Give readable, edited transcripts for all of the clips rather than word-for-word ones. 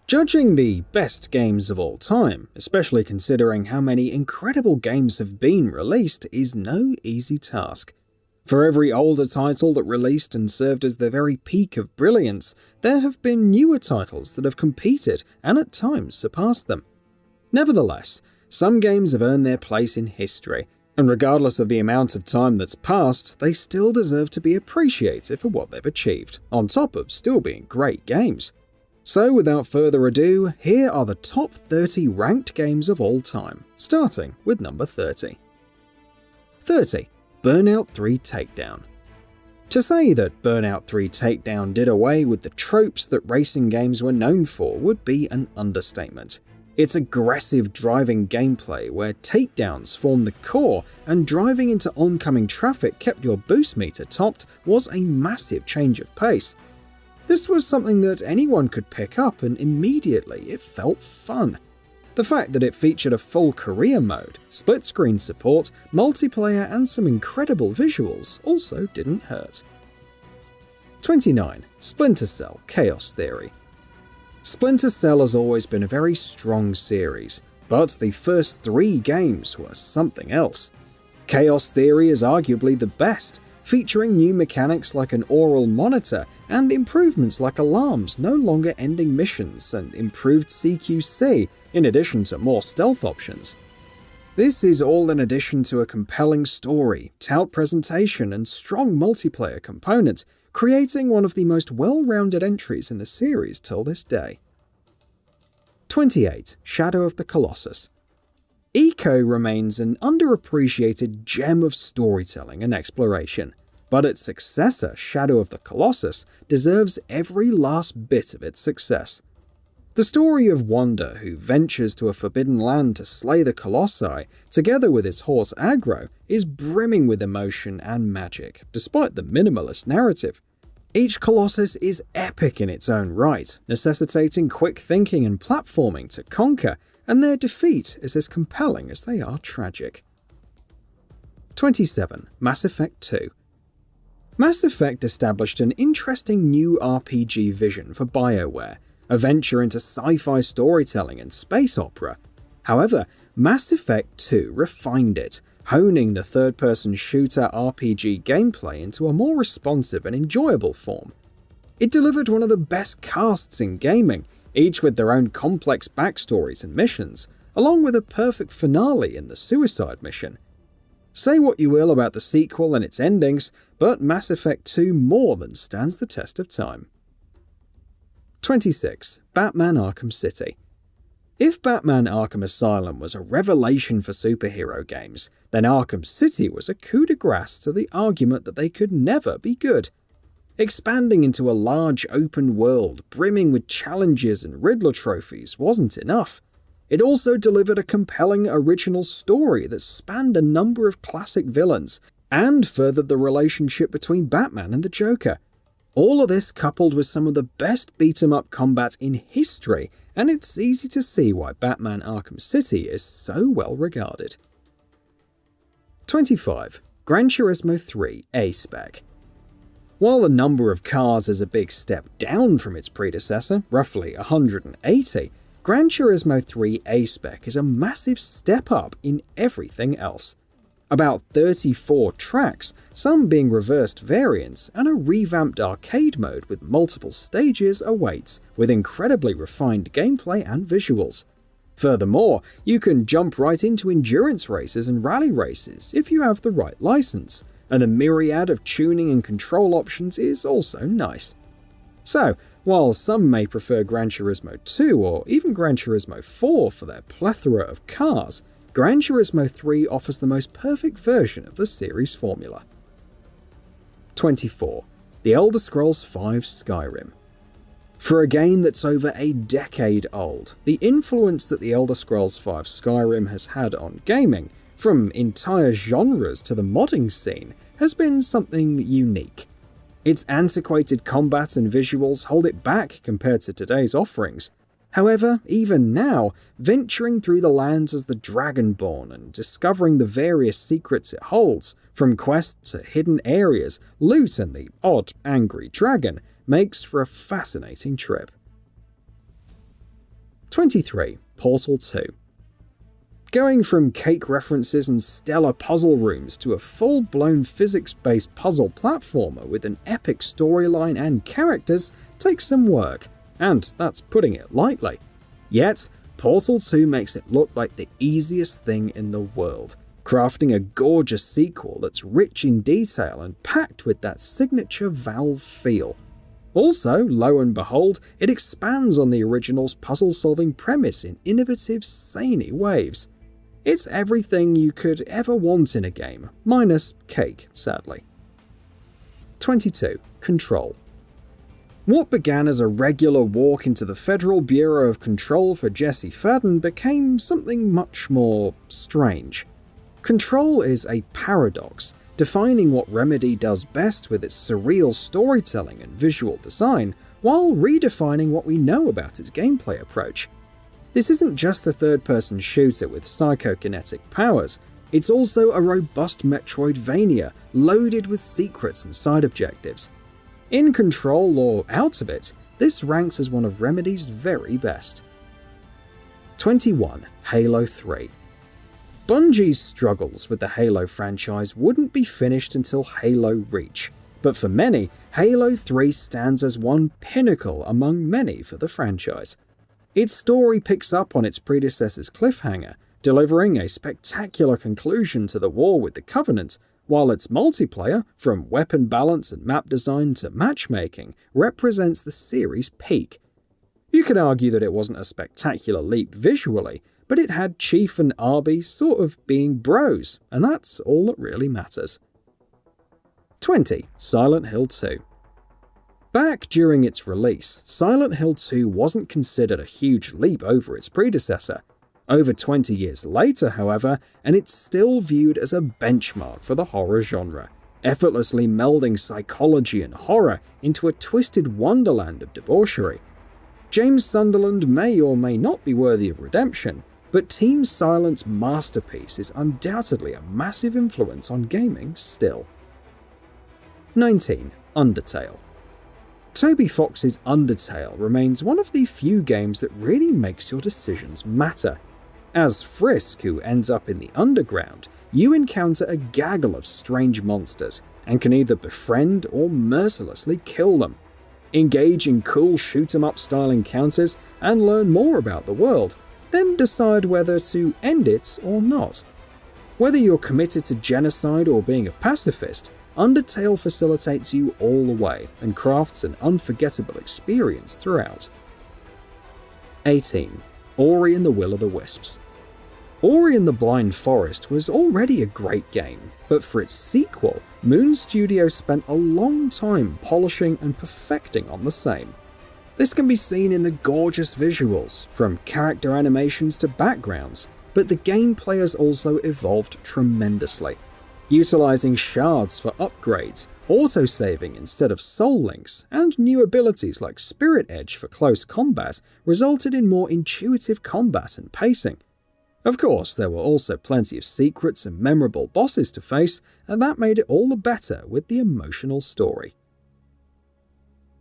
Judging the best games of all time, especially considering how many incredible games have been released, is no easy task. For every older title that released and served as the very peak of brilliance, there have been newer titles that have competed and at times surpassed them. Nevertheless, some games have earned their place in history, and regardless of the amount of time that's passed, they still deserve to be appreciated for what they've achieved, on top of still being great games. So without further ado, here are the top 30 ranked games of all time, starting with number 30. 30. Burnout 3 Takedown. To say that Burnout 3 Takedown did away with the tropes that racing games were known for would be an understatement. Its aggressive driving gameplay, where takedowns formed the core and driving into oncoming traffic kept your boost meter topped, was a massive change of pace. This was something that anyone could pick up, and immediately it felt fun. The fact that it featured a full career mode, split-screen support, multiplayer and some incredible visuals also didn't hurt. 29. Splinter Cell Chaos Theory. Splinter Cell has always been a very strong series, but the first 3 games were something else. Chaos Theory is arguably the best, featuring new mechanics like an oral monitor and improvements like alarms no longer ending missions and improved CQC, in addition to more stealth options. This is all in addition to a compelling story, tout presentation, and strong multiplayer component, creating one of the most well-rounded entries in the series till this day. 28. Shadow of the Colossus. Eco remains an underappreciated gem of storytelling and exploration, but its successor, Shadow of the Colossus, deserves every last bit of its success. The story of Wanda, who ventures to a forbidden land to slay the Colossi, together with his horse Agro, is brimming with emotion and magic, despite the minimalist narrative. Each Colossus is epic in its own right, necessitating quick thinking and platforming to conquer, and their defeat is as compelling as they are tragic. 27. Mass Effect 2. Mass Effect established an interesting new RPG vision for BioWare, a venture into sci-fi storytelling and space opera. However, Mass Effect 2 refined it, honing the third-person shooter RPG gameplay into a more responsive and enjoyable form. It delivered one of the best casts in gaming, each with their own complex backstories and missions, along with a perfect finale in the suicide mission. Say what you will about the sequel and its endings, but Mass Effect 2 more than stands the test of time. 26. Batman Arkham City. If Batman Arkham Asylum was a revelation for superhero games, then Arkham City was a coup de grace to the argument that they could never be good. Expanding into a large open world brimming with challenges and Riddler trophies wasn't enough. It also delivered a compelling original story that spanned a number of classic villains and furthered the relationship between Batman and the Joker. All of this coupled with some of the best beat-em-up combat in history, and it's easy to see why Batman Arkham City is so well regarded. 25. Gran Turismo 3 A-Spec. While the number of cars is a big step down from its predecessor, roughly 180, Gran Turismo 3 A-Spec is a massive step up in everything else. About 34 tracks, some being reversed variants, and a revamped arcade mode with multiple stages awaits, with incredibly refined gameplay and visuals. Furthermore, you can jump right into endurance races and rally races if you have the right license, and the myriad of tuning and control options is also nice. So, while some may prefer Gran Turismo 2 or even Gran Turismo 4 for their plethora of cars, Gran Turismo 3 offers the most perfect version of the series formula. 24. The Elder Scrolls V Skyrim. For a game that's over a decade old, the influence that The Elder Scrolls V Skyrim has had on gaming, from entire genres to the modding scene, has been something unique. Its antiquated combat and visuals hold it back compared to today's offerings. However, even now, venturing through the lands as the Dragonborn and discovering the various secrets it holds, from quests to hidden areas, loot and the odd, angry dragon, makes for a fascinating trip. 23. Portal 2. Going from cake references and stellar puzzle rooms to a full-blown physics-based puzzle platformer with an epic storyline and characters takes some work, and that's putting it lightly. Yet, Portal 2 makes it look like the easiest thing in the world, crafting a gorgeous sequel that's rich in detail and packed with that signature Valve feel. Also, lo and behold, it expands on the original's puzzle-solving premise in innovative, zany ways. It's everything you could ever want in a game, minus cake, sadly. 22. Control. What began as a regular walk into the Federal Bureau of Control for Jesse Faden became something much more strange. Control is a paradox, defining what Remedy does best with its surreal storytelling and visual design, while redefining what we know about its gameplay approach. This isn't just a third-person shooter with psychokinetic powers, it's also a robust Metroidvania loaded with secrets and side objectives. In Control or out of it, this ranks as one of Remedy's very best. 21. Halo 3. Bungie's struggles with the Halo franchise wouldn't be finished until Halo Reach, but for many, Halo 3 stands as one pinnacle among many for the franchise. Its story picks up on its predecessor's cliffhanger, delivering a spectacular conclusion to the war with the Covenant, while its multiplayer, from weapon balance and map design to matchmaking, represents the series' peak. You could argue that it wasn't a spectacular leap visually, but it had Chief and Arby sort of being bros, and that's all that really matters. 20. Silent Hill 2. Back during its release, Silent Hill 2 wasn't considered a huge leap over its predecessor. Over 20 years later, however, and it's still viewed as a benchmark for the horror genre, effortlessly melding psychology and horror into a twisted wonderland of debauchery. James Sunderland may or may not be worthy of redemption, but Team Silent's masterpiece is undoubtedly a massive influence on gaming still. 19. Undertale. Toby Fox's Undertale remains one of the few games that really makes your decisions matter. As Frisk, who ends up in the underground, you encounter a gaggle of strange monsters and can either befriend or mercilessly kill them. Engage in cool shoot-'em-up style encounters and learn more about the world, then decide whether to end it or not. Whether you're committed to genocide or being a pacifist, Undertale facilitates you all the way and crafts an unforgettable experience throughout. 18. Ori and the Will-o'-the-Wisps. Ori and the Blind Forest was already a great game, but for its sequel, Moon Studios spent a long time polishing and perfecting on the same. This can be seen in the gorgeous visuals, from character animations to backgrounds, but the gameplay has also evolved tremendously. Utilizing shards for upgrades, autosaving instead of soul links, and new abilities like Spirit Edge for close combat resulted in more intuitive combat and pacing. Of course, there were also plenty of secrets and memorable bosses to face, and that made it all the better with the emotional story.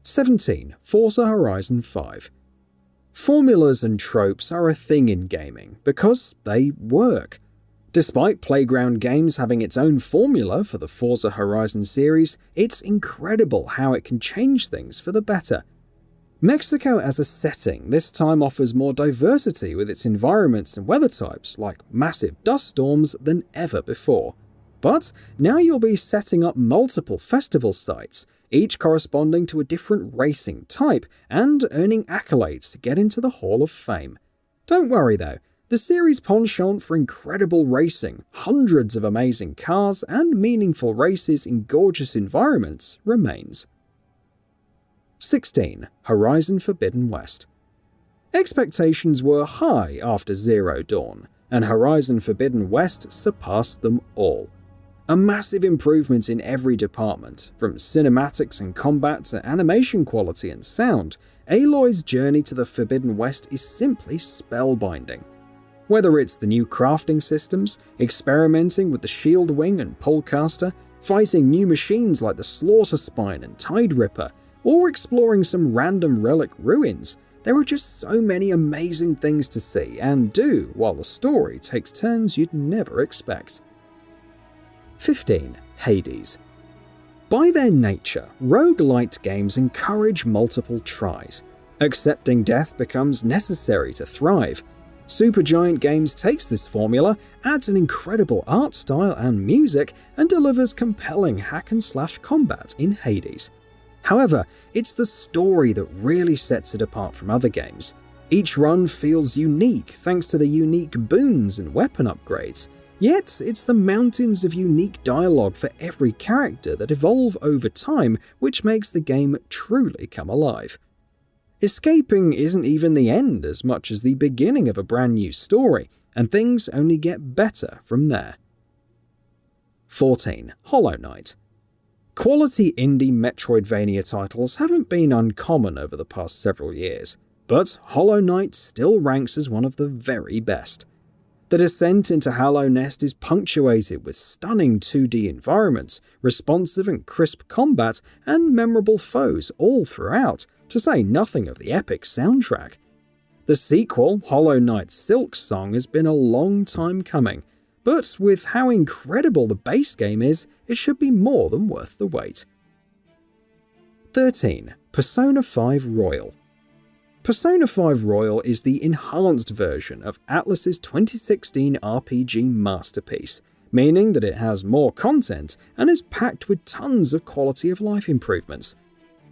17. Forza Horizon 5. Formulas and tropes are a thing in gaming because they work. Despite Playground Games having its own formula for the Forza Horizon series, it's incredible how it can change things for the better. Mexico as a setting this time offers more diversity with its environments and weather types, like massive dust storms, than ever before. But now you'll be setting up multiple festival sites, each corresponding to a different racing type, and earning accolades to get into the Hall of Fame. Don't worry though, the series' penchant for incredible racing, hundreds of amazing cars, and meaningful races in gorgeous environments remains. 16. Horizon Forbidden West. Expectations were high after Zero Dawn, and Horizon Forbidden West surpassed them all. A massive improvement in every department, from cinematics and combat to animation quality and sound, Aloy's journey to the Forbidden West is simply spellbinding. Whether it's the new crafting systems, experimenting with the Shield Wing and Polecaster, fighting new machines like the Slaughter Spine and Tide Ripper, or exploring some random relic ruins, There are just so many amazing things to see and do, while the story takes turns you'd never expect. 15. Hades. By their nature, roguelite games encourage multiple tries. Accepting death becomes necessary to thrive. Supergiant Games takes this formula, adds an incredible art style and music, and delivers compelling hack-and-slash combat in Hades. However, it's the story that really sets it apart from other games. Each run feels unique thanks to the unique boons and weapon upgrades, yet it's the mountains of unique dialogue for every character that evolve over time which makes the game truly come alive. Escaping isn't even the end as much as the beginning of a brand new story, and things only get better from there. 14. Hollow Knight. Quality indie Metroidvania titles haven't been uncommon over the past several years, but Hollow Knight still ranks as one of the very best. The descent into Hollow Nest is punctuated with stunning 2D environments, responsive and crisp combat, and memorable foes all throughout, to say nothing of the epic soundtrack. The sequel, Hollow Knight Silk Song, has been a long time coming, but with how incredible the base game is, it should be more than worth the wait. 13. Persona 5 Royal. Persona 5 Royal is the enhanced version of Atlus's 2016 RPG masterpiece, meaning that it has more content and is packed with tons of quality of life improvements.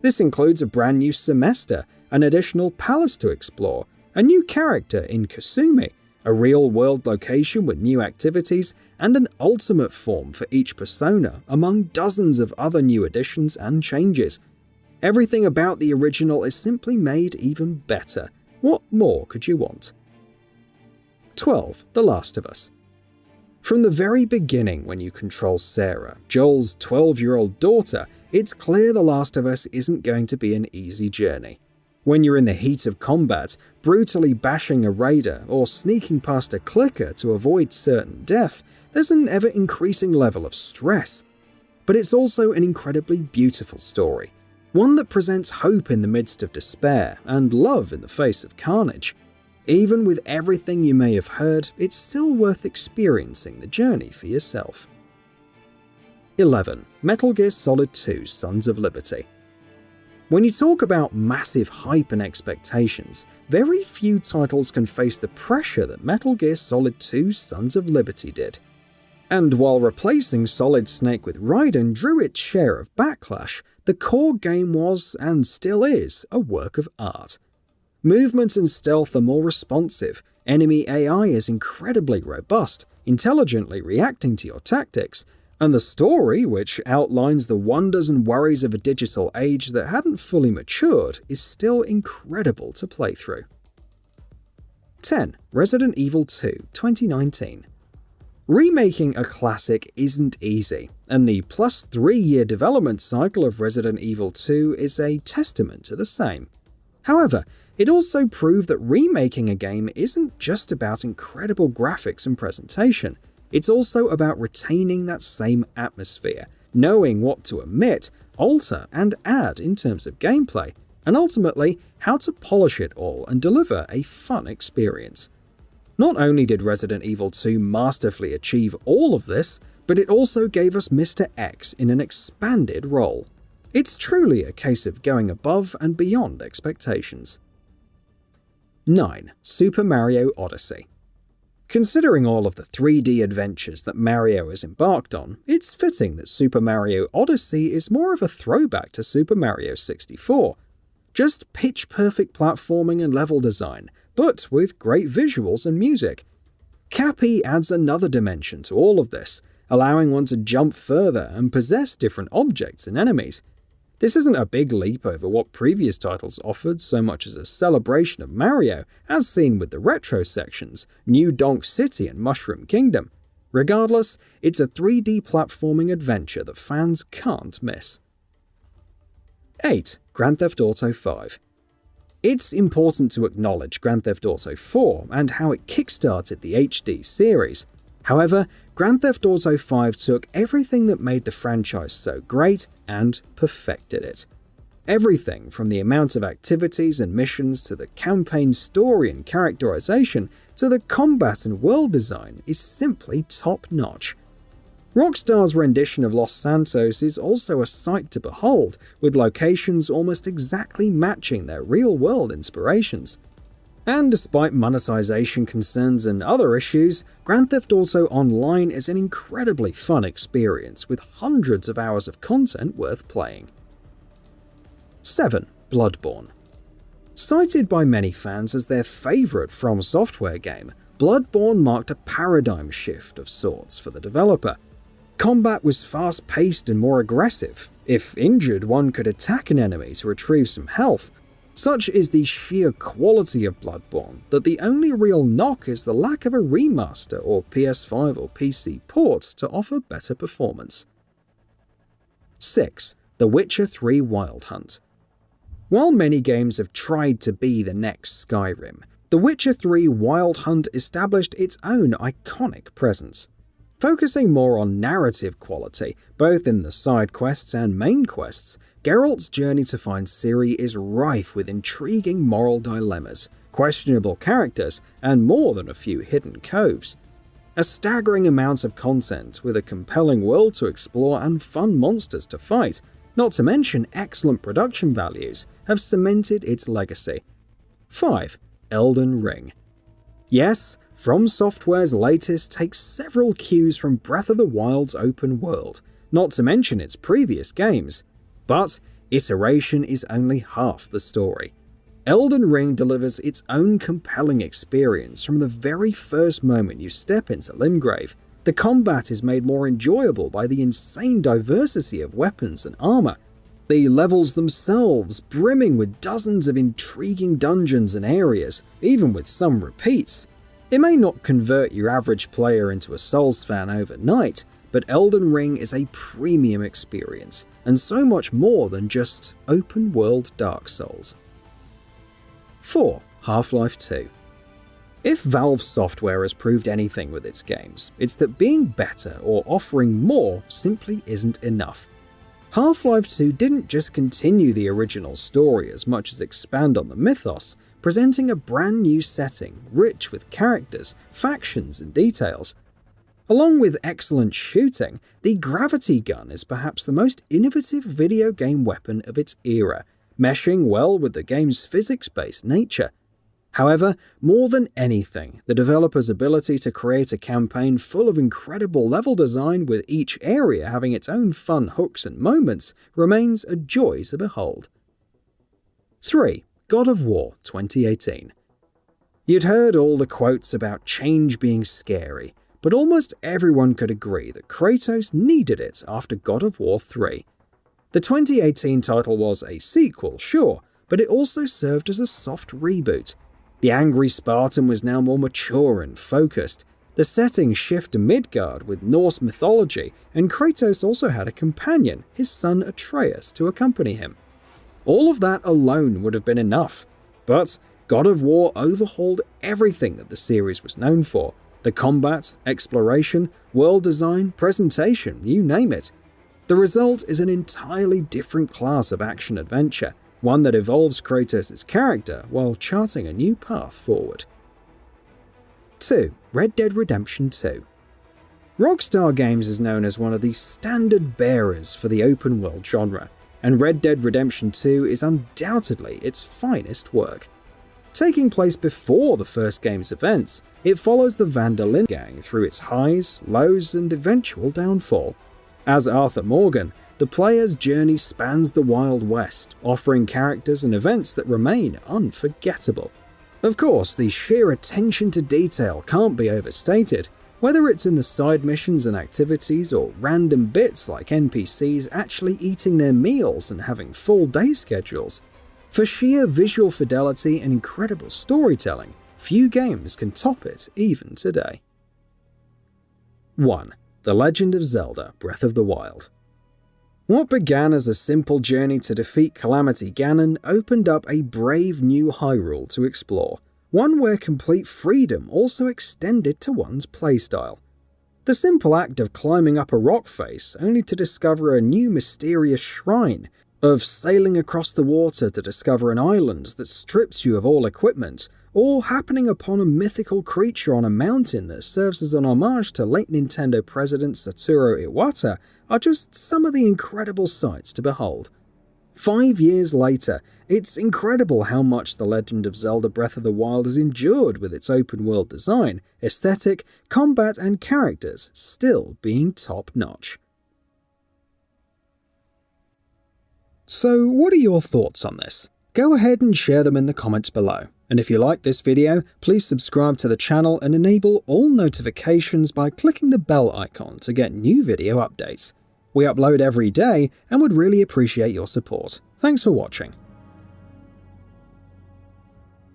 This includes a brand new semester, an additional palace to explore, a new character in Kasumi, a real-world location with new activities, and an ultimate form for each persona, among dozens of other new additions and changes. Everything about the original is simply made even better. What more could you want? 12. The Last of Us. From the very beginning when you control Sarah, Joel's 12-year-old daughter, it's clear The Last of Us isn't going to be an easy journey. When you're in the heat of combat, brutally bashing a raider or sneaking past a clicker to avoid certain death, there's an ever-increasing level of stress. But it's also an incredibly beautiful story, one that presents hope in the midst of despair and love in the face of carnage. Even with everything you may have heard, it's still worth experiencing the journey for yourself. 11. Metal Gear Solid 2 Sons of Liberty. When you talk about massive hype and expectations, very few titles can face the pressure that Metal Gear Solid 2 Sons of Liberty did. And while replacing Solid Snake with Raiden drew its share of backlash, the core game was, and still is, a work of art. Movement and stealth are more responsive, enemy AI is incredibly robust, intelligently reacting to your tactics, and the story, which outlines the wonders and worries of a digital age that hadn't fully matured, is still incredible to play through. 10. Resident Evil 2 2019. Remaking a classic isn't easy, and the plus 3-year development cycle of Resident Evil 2 is a testament to the same. However, it also proved that remaking a game isn't just about incredible graphics and presentation. It's also about retaining that same atmosphere, knowing what to omit, alter, and add in terms of gameplay, and ultimately how to polish it all and deliver a fun experience. Not only did Resident Evil 2 masterfully achieve all of this, but it also gave us Mr. X in an expanded role. It's truly a case of going above and beyond expectations. 9. Super Mario Odyssey. Considering all of the 3D adventures that Mario has embarked on, it's fitting that Super Mario Odyssey is more of a throwback to Super Mario 64. Just pitch-perfect platforming and level design, but with great visuals and music. Cappy adds another dimension to all of this, allowing one to jump further and possess different objects and enemies. This isn't a big leap over what previous titles offered so much as a celebration of Mario, as seen with the retro sections, New Donk City and Mushroom Kingdom. Regardless, it's a 3D platforming adventure that fans can't miss. 8. Grand Theft Auto 5. It's important to acknowledge Grand Theft Auto 4 and how it kickstarted the HD series. However, Grand Theft Auto 5 took everything that made the franchise so great and perfected it. Everything from the amount of activities and missions to the campaign story and characterization to the combat and world design is simply top-notch. Rockstar's rendition of Los Santos is also a sight to behold, with locations almost exactly matching their real-world inspirations. And despite monetization concerns and other issues, Grand Theft Auto Online is an incredibly fun experience with hundreds of hours of content worth playing. 7. Bloodborne. Cited by many fans as their favorite From Software game, Bloodborne marked a paradigm shift of sorts for the developer. Combat was fast-paced and more aggressive. If injured, one could attack an enemy to retrieve some health. Such is the sheer quality of Bloodborne that the only real knock is the lack of a remaster or PS5 or PC port to offer better performance. 6. The Witcher 3 Wild Hunt. While many games have tried to be the next Skyrim, The Witcher 3 Wild Hunt established its own iconic presence. Focusing more on narrative quality, both in the side quests and main quests, Geralt's journey to find Ciri is rife with intriguing moral dilemmas, questionable characters, and more than a few hidden coves. A staggering amount of content with a compelling world to explore and fun monsters to fight, not to mention excellent production values, have cemented its legacy. 5. Elden Ring. Yes, From Software's latest takes several cues from Breath of the Wild's open world, not to mention its previous games. But iteration is only half the story. Elden Ring delivers its own compelling experience from the very first moment you step into Limgrave. The combat is made more enjoyable by the insane diversity of weapons and armor. The levels themselves brimming with dozens of intriguing dungeons and areas, even with some repeats. It may not convert your average player into a Souls fan overnight, but Elden Ring is a premium experience, and so much more than just open-world Dark Souls. 4. Half-Life 2. If Valve Software has proved anything with its games, it's that being better or offering more simply isn't enough. Half-Life 2 didn't just continue the original story as much as expand on the mythos, presenting a brand new setting rich with characters, factions, and details. Along with excellent shooting, the gravity gun is perhaps the most innovative video game weapon of its era, meshing well with the game's physics-based nature. However, more than anything, the developer's ability to create a campaign full of incredible level design with each area having its own fun hooks and moments remains a joy to behold. 3. God of War 2018. You'd heard all the quotes about change being scary, but almost everyone could agree that Kratos needed it after God of War 3. The 2018 title was a sequel, sure, but it also served as a soft reboot. The angry Spartan was now more mature and focused. The setting shifted to Midgard with Norse mythology, and Kratos also had a companion, his son Atreus, to accompany him. All of that alone would have been enough, but God of War overhauled everything that the series was known for. The combat, exploration, world design, presentation, you name it. The result is an entirely different class of action-adventure, one that evolves Kratos' character while charting a new path forward. 2. Red Dead Redemption 2. Rockstar Games is known as one of the standard bearers for the open-world genre, and Red Dead Redemption 2 is undoubtedly its finest work. Taking place before the first game's events, it follows the Van der Linde gang through its highs, lows, and eventual downfall. As Arthur Morgan, the player's journey spans the Wild West, offering characters and events that remain unforgettable. Of course, the sheer attention to detail can't be overstated, whether it's in the side missions and activities or random bits like NPCs actually eating their meals and having full day schedules. For sheer visual fidelity and incredible storytelling, few games can top it even today. 1. The Legend of Zelda: Breath of the Wild. What began as a simple journey to defeat Calamity Ganon opened up a brave new Hyrule to explore, one where complete freedom also extended to one's playstyle. The simple act of climbing up a rock face only to discover a new mysterious shrine, Of sailing across the water to discover an island that strips you of all equipment, or happening upon a mythical creature on a mountain that serves as an homage to late Nintendo president Satoru Iwata, are just some of the incredible sights to behold. 5 years later, it's incredible how much The Legend of Zelda Breath of the Wild has endured, with its open-world design, aesthetic, combat and characters still being top-notch. So what are your thoughts on this? Go ahead and share them in the comments below. And if you like this video, please subscribe to the channel and enable all notifications by clicking the bell icon to get new video updates. We upload every day and would really appreciate your support. Thanks for watching.